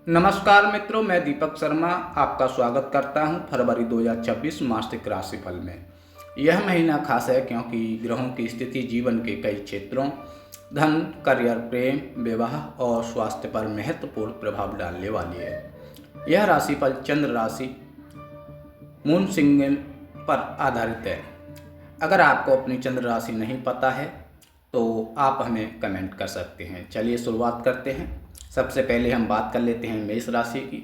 नमस्कार मित्रों, मैं दीपक शर्मा आपका स्वागत करता हूं फरवरी 2026 मासिक राशिफल में। यह महीना खास है क्योंकि ग्रहों की स्थिति जीवन के कई क्षेत्रों धन, करियर, प्रेम, विवाह और स्वास्थ्य पर महत्वपूर्ण प्रभाव डालने वाली है। यह राशिफल चंद्र राशि मून सिंगल पर आधारित है। अगर आपको अपनी चंद्र राशि नहीं पता है तो आप हमें कमेंट कर सकते हैं। चलिए शुरुआत करते हैं। सबसे पहले हम बात कर लेते हैं मेष राशि की।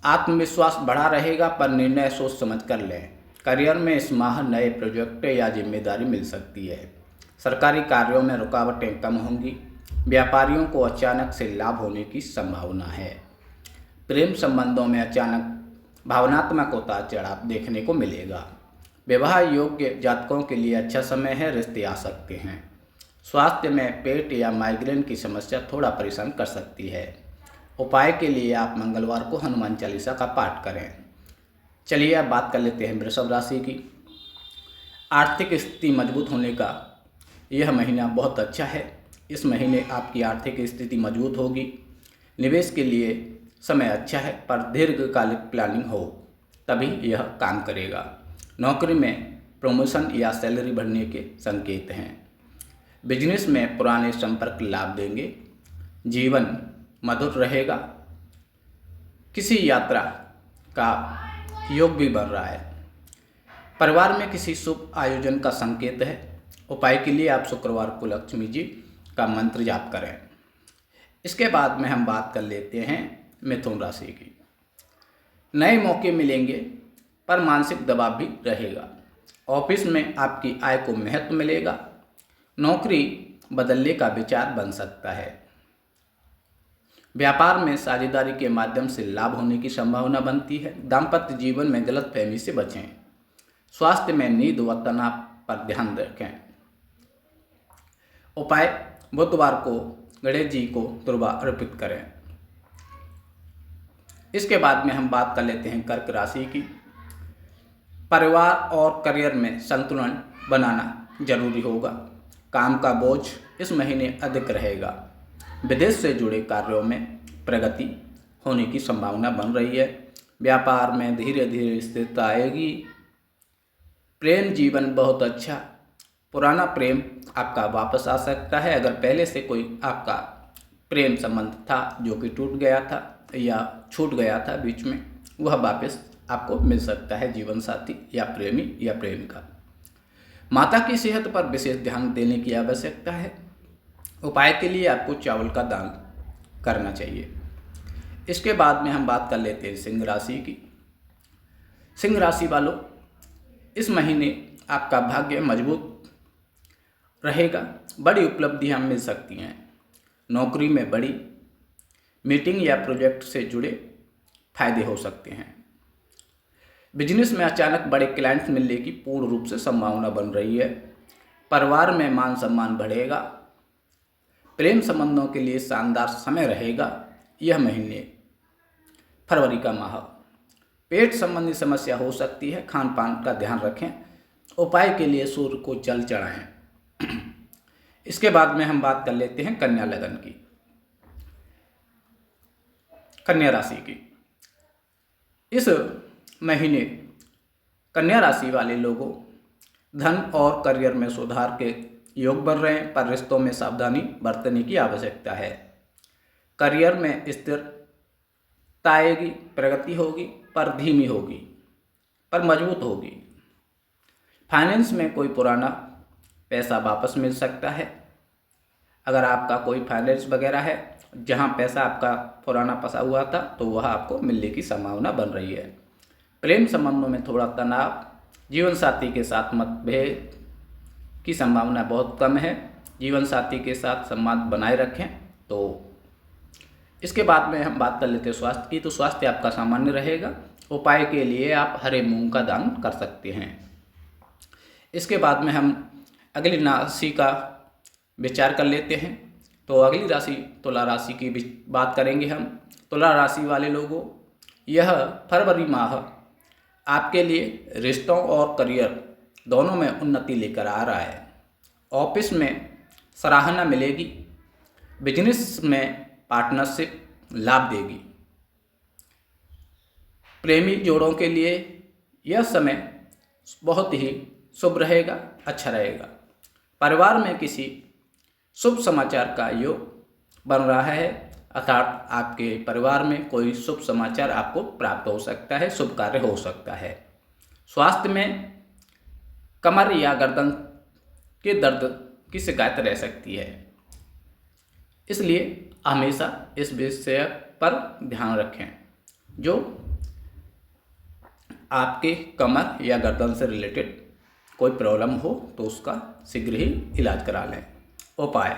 आत्मविश्वास बढ़ा रहेगा पर निर्णय सोच समझ कर लें। करियर में इस माह नए प्रोजेक्ट या जिम्मेदारी मिल सकती है। सरकारी कार्यों में रुकावटें कम होंगी। व्यापारियों को अचानक से लाभ होने की संभावना है। प्रेम संबंधों में अचानक भावनात्मक उतार चढ़ाव देखने को मिलेगा। विवाह योग्य जातकों के लिए अच्छा समय है, रिश्ते आ सकते हैं। स्वास्थ्य में पेट या माइग्रेन की समस्या थोड़ा परेशान कर सकती है। उपाय के लिए आप मंगलवार को हनुमान चालीसा का पाठ करें। चलिए अब बात कर लेते हैं वृषभ राशि की। आर्थिक स्थिति मजबूत होने का यह महीना बहुत अच्छा है। इस महीने आपकी आर्थिक स्थिति मजबूत होगी। निवेश के लिए समय अच्छा है पर दीर्घकालिक प्लानिंग हो तभी यह काम करेगा। नौकरी में प्रमोशन या सैलरी बढ़ने के संकेत हैं। बिजनेस में पुराने संपर्क लाभ देंगे। जीवन मधुर रहेगा। किसी यात्रा का योग भी बढ़ रहा है। परिवार में किसी शुभ आयोजन का संकेत है। उपाय के लिए आप शुक्रवार को लक्ष्मी जी का मंत्र जाप करें। इसके बाद में हम बात कर लेते हैं मिथुन राशि की। नए मौके मिलेंगे पर मानसिक दबाव भी रहेगा। ऑफिस में आपकी आय को महत्व मिलेगा। नौकरी बदलने का विचार बन सकता है। व्यापार में साझेदारी के माध्यम से लाभ होने की संभावना बनती है। दाम्पत्य जीवन में गलतफहमी से बचें। स्वास्थ्य में नींद व तनाव पर ध्यान रखें। उपाय बुधवार को गणेश जी को दुर्वा अर्पित करें। इसके बाद में हम बात कर लेते हैं कर्क राशि की। परिवार और करियर में संतुलन बनाना जरूरी होगा। काम का बोझ इस महीने अधिक रहेगा। विदेश से जुड़े कार्यों में प्रगति होने की संभावना बन रही है। व्यापार में धीरे धीरे स्थिरता आएगी। प्रेम जीवन बहुत अच्छा। पुराना प्रेम आपका वापस आ सकता है। अगर पहले से कोई आपका प्रेम संबंध था जो कि टूट गया था या छूट गया था बीच में, वह वापस आपको मिल सकता है। जीवन साथी या प्रेमी या प्रेमिका। माता की सेहत पर विशेष ध्यान देने की आवश्यकता है। उपाय के लिए आपको चावल का दान करना चाहिए। इसके बाद में हम बात कर लेते हैं सिंह राशि की। सिंह राशि वालों, इस महीने आपका भाग्य मजबूत रहेगा। बड़ी उपलब्धियां मिल सकती हैं। नौकरी में बड़ी मीटिंग या प्रोजेक्ट से जुड़े फायदे हो सकते हैं। बिजनेस में अचानक बड़े क्लाइंट्स मिलने की पूर्ण रूप से संभावना बन रही है। परिवार में मान सम्मान बढ़ेगा। प्रेम संबंधों के लिए शानदार समय रहेगा। यह महीने फरवरी का माह पेट संबंधी समस्या हो सकती है। खान पान का ध्यान रखें। उपाय के लिए सूर्य को जल चढ़ाएं। इसके बाद में हम बात कर लेते हैं कन्या लगन की, कन्या राशि की। इस महीने कन्या राशि वाले लोगों धन और करियर में सुधार के योग बन रहे हैं पर रिश्तों में सावधानी बरतने की आवश्यकता है। करियर में स्थिरता आएगी। प्रगति होगी पर धीमी होगी पर मजबूत होगी। फाइनेंस में कोई पुराना पैसा वापस मिल सकता है। अगर आपका कोई फाइनेंस वगैरह है जहां पैसा आपका पुराना फंसा हुआ था तो वह आपको मिलने की संभावना बन रही है। प्रेम संबंधों में थोड़ा तनाव। जीवन साथी के साथ मतभेद की संभावना बहुत कम है। जीवन साथी के साथ संवाद बनाए रखें। तो इसके बाद में हम बात कर लेते हैं स्वास्थ्य की। तो स्वास्थ्य आपका सामान्य रहेगा। उपाय के लिए आप हरे मूंग का दान कर सकते हैं। इसके बाद में हम अगली राशि का विचार कर लेते हैं। तो अगली राशि तुला राशि की बात करेंगे हम। तुला राशि वाले लोगों, यह फरवरी माह आपके लिए रिश्तों और करियर दोनों में उन्नति लेकर आ रहा है। ऑफिस में सराहना मिलेगी। बिजनेस में पार्टनरशिप लाभ देगी। प्रेमी जोड़ों के लिए यह समय बहुत ही शुभ रहेगा, अच्छा रहेगा। परिवार में किसी शुभ समाचार का योग बन रहा है, अर्थात आपके परिवार में कोई शुभ समाचार आपको प्राप्त हो सकता है, शुभ कार्य हो सकता है। स्वास्थ्य में कमर या गर्दन के दर्द की शिकायत रह सकती है, इसलिए हमेशा इस विषय पर ध्यान रखें। जो आपके कमर या गर्दन से रिलेटेड कोई प्रॉब्लम हो तो उसका शीघ्र ही इलाज करा लें। उपाय: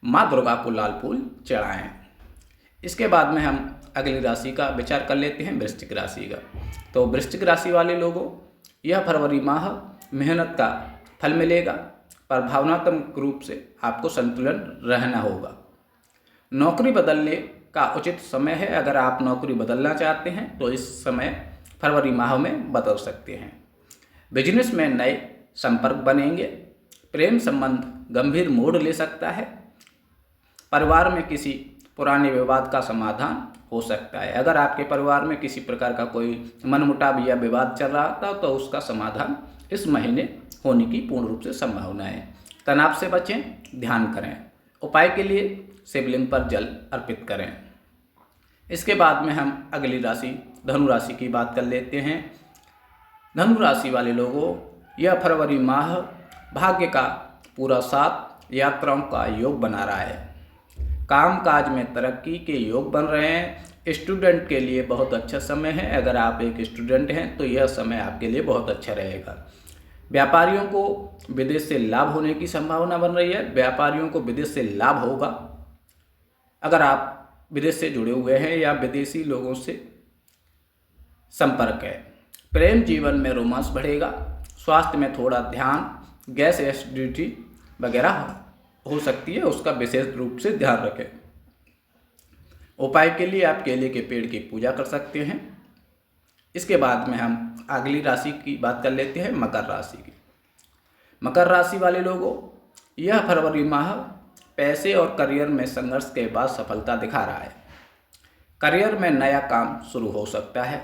माँ दुर्गा को लाल फूल चढ़ाएं। इसके बाद में हम अगली राशि का विचार कर लेते हैं, वृश्चिक राशि का। तो वृश्चिक राशि वाले लोगों, यह फरवरी माह मेहनत का फल मिलेगा, पर भावनात्मक रूप से आपको संतुलन रहना होगा। नौकरी बदलने का उचित समय है। अगर आप नौकरी बदलना चाहते हैं तो इस समय फरवरी माह में बदल सकते हैं। बिजनेस में नए संपर्क बनेंगे। प्रेम संबंध गंभीर मोड़ ले सकता है। परिवार में किसी पुराने विवाद का समाधान हो सकता है। अगर आपके परिवार में किसी प्रकार का कोई मनमुटाव या विवाद चल रहा था तो उसका समाधान इस महीने होने की पूर्ण रूप से संभावना है। तनाव से बचें, ध्यान करें। उपाय के लिए शिवलिंग पर जल अर्पित करें। इसके बाद में हम अगली राशि धनु राशि की बात कर लेते हैं। धनु राशि वाले लोगों, यह फरवरी माह भाग्य का पूरा साथ, यात्राओं का योग बना रहा है। काम काज में तरक्की के योग बन रहे हैं। स्टूडेंट के लिए बहुत अच्छा समय है। अगर आप एक स्टूडेंट हैं तो यह समय आपके लिए बहुत अच्छा रहेगा। व्यापारियों को विदेश से लाभ होने की संभावना बन रही है। व्यापारियों को विदेश से लाभ होगा। अगर आप विदेश से जुड़े हुए हैं या विदेशी लोगों से संपर्क है। प्रेम जीवन में रोमांस बढ़ेगा। स्वास्थ्य में थोड़ा ध्यान, गैस, एसिडिटी वगैरह हो सकती है, उसका विशेष रूप से ध्यान रखें। उपाय के लिए आप केले के पेड़ की पूजा कर सकते हैं। इसके बाद में हम अगली राशि की बात कर लेते हैं, मकर राशि की। मकर राशि वाले लोगों, यह फरवरी माह पैसे और करियर में संघर्ष के बाद सफलता दिखा रहा है। करियर में नया काम शुरू हो सकता है,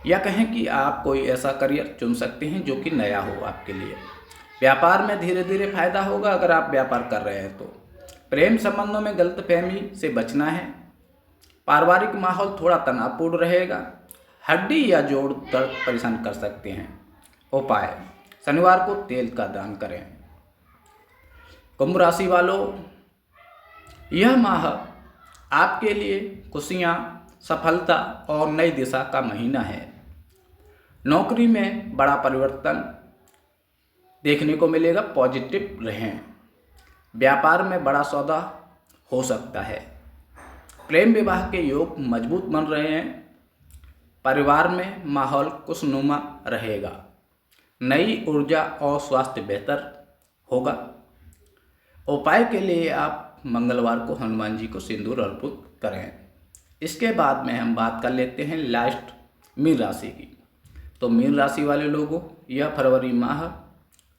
या कहें कि आप कोई ऐसा करियर चुन सकते हैं जो कि नया हो आपके लिए। व्यापार में धीरे धीरे फायदा होगा अगर आप व्यापार कर रहे हैं तो। प्रेम संबंधों में गलतफहमी से बचना है। पारिवारिक माहौल थोड़ा तनावपूर्ण रहेगा। हड्डी या जोड़ दर्द परेशान कर सकते हैं। उपाय: शनिवार को तेल का दान करें। कुंभ राशि वालों, यह माह आपके लिए खुशियाँ, सफलता और नई दिशा का महीना है। नौकरी में बड़ा परिवर्तन देखने को मिलेगा, पॉजिटिव रहें। व्यापार में बड़ा सौदा हो सकता है। प्रेम विवाह के योग मजबूत बन रहे हैं। परिवार में माहौल खुशनुमा रहेगा। नई ऊर्जा और स्वास्थ्य बेहतर होगा। उपाय के लिए आप मंगलवार को हनुमान जी को सिंदूर अर्पित करें। इसके बाद में हम बात कर लेते हैं लास्ट मीन राशि की। तो मीन राशि वाले लोगों, यह फरवरी माह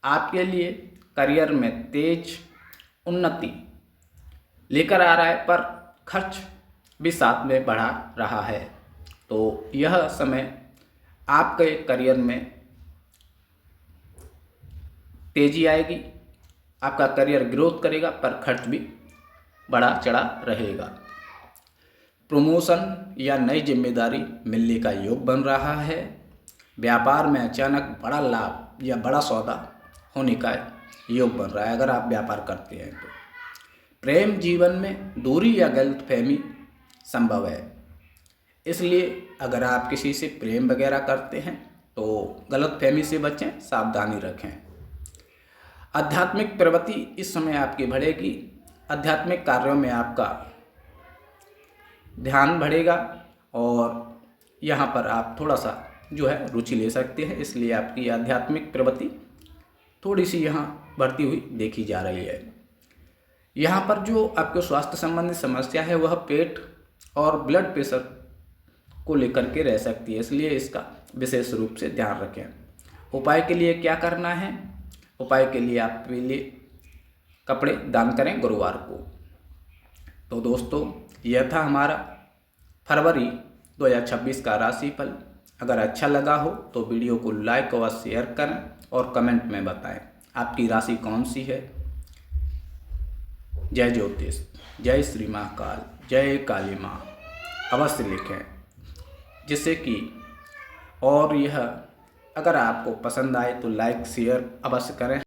आपके लिए करियर में तेज उन्नति लेकर आ रहा है, पर खर्च भी साथ में बढ़ा रहा है। तो यह समय आपके करियर में तेजी आएगी, आपका करियर ग्रोथ करेगा, पर खर्च भी बढ़ा चढ़ा रहेगा। प्रमोशन या नई जिम्मेदारी मिलने का योग बन रहा है। व्यापार में अचानक बड़ा लाभ या बड़ा सौदा होने का योग बन रहा है अगर आप व्यापार करते हैं तो। प्रेम जीवन में दूरी या गलतफहमी संभव है, इसलिए अगर आप किसी से प्रेम वगैरह करते हैं तो गलतफहमी से बचें, सावधानी रखें। आध्यात्मिक प्रवृत्ति इस समय आपकी बढ़ेगी। आध्यात्मिक कार्यों में आपका ध्यान बढ़ेगा और यहाँ पर आप थोड़ा सा जो है रुचि ले सकते हैं, इसलिए आपकी आध्यात्मिक प्रवृत्ति थोड़ी सी यहाँ बढ़ती हुई देखी जा रही है। यहाँ पर जो आपके स्वास्थ्य संबंधी समस्या है वह पेट और ब्लड प्रेशर को लेकर के रह सकती है, इसलिए इसका विशेष रूप से ध्यान रखें। उपाय के लिए क्या करना है? उपाय के लिए आप पीले कपड़े दान करें गुरुवार को। तो दोस्तों, यह था हमारा फरवरी 2026 का राशिफल। अगर अच्छा लगा हो तो वीडियो को लाइक और शेयर करें और कमेंट में बताएं आपकी राशि कौन सी है। जय ज्योतिष, जय श्री महाकाल, जय काली माँ अवश्य लिखें, जिससे कि और यह अगर आपको पसंद आए तो लाइक शेयर अवश्य करें।